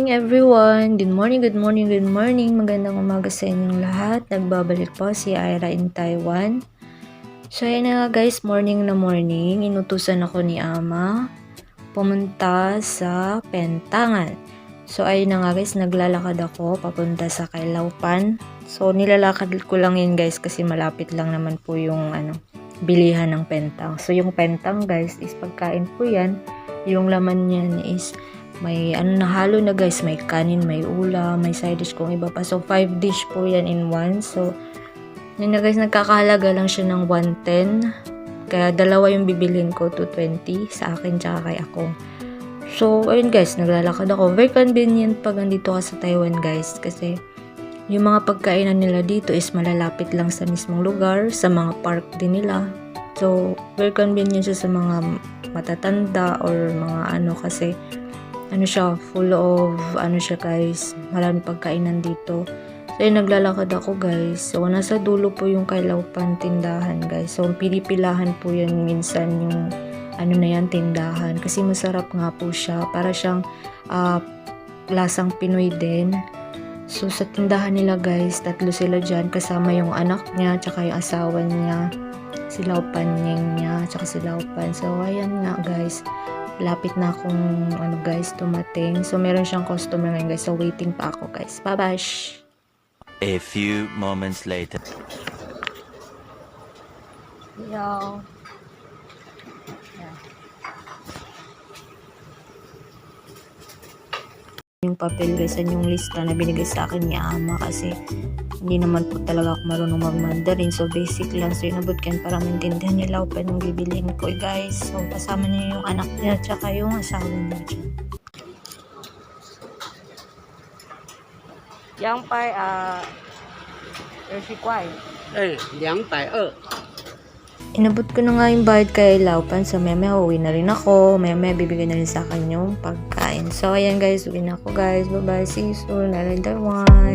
Everyone, good morning, good morning, good morning. Magandang umaga sa inyong lahat. Nagbabalik po si Ira in Taiwan. So ayan na nga guys, morning na morning. Inutusan ako ni Ama pumunta sa Pentangan. So ayun na nga guys, naglalakad ako papunta sa Kailaupan. So nilalakad ko lang yun guys kasi malapit lang naman po yung bilihan ng Pentang. So yung Pentang guys is pagkain po yan. Yung laman niyan is may nahalo na guys, may kanin, may ulam, may side dish kung iba pa. So 5 dish po yan in one. So yun na guys, nagkakahalaga lang siya ng 110. Kaya dalawa yung bibilhin ko, 220 sa akin tsaka kay ako. So ayun guys, naglalakad ako. Very convenient pag nandito ka sa Taiwan guys, kasi yung mga pagkainan nila dito is malalapit lang sa mismong lugar, sa mga park din nila. So very convenient siya sa mga matatanda or mga kasi siya, full of siya guys, marami pagkainan dito. So yun, naglalakad ako guys. So nasa dulo po yung Kailaupan tindahan guys. So pinipilahan po yan minsan yung na yan tindahan, kasi masarap nga po siya, para siyang lasang Pinoy din. So sa tindahan nila guys, 3 sila dyan, kasama yung anak niya tsaka yung asawa niya, si Laupan niya tsaka si Laupan. So ayan nga guys, lapit na akong guys tumating. So meron siyang customer ngayon guys. So waiting pa ako guys. Bye-bye. A few moments later. Yo. Yung papel guys, yung lista na binigay sa akin ni Ama, kasi hindi naman po talaga ako marunong mag-Mandarin. So basic lang. So inabot kan para maintindihan nila pa nung bibiliin ko guys. So kasama niya yung anak niya tsaka yung asawa niya dyan. Yang pai 20 块. 220。 Inabot ko na nga yung bayad kay Laupan. So maya uwi na rin ako. Maya bibigyan na rin sa akin yung pagkain. So ayan guys, uwi na ako guys. Bye bye, see you soon. Taiwan.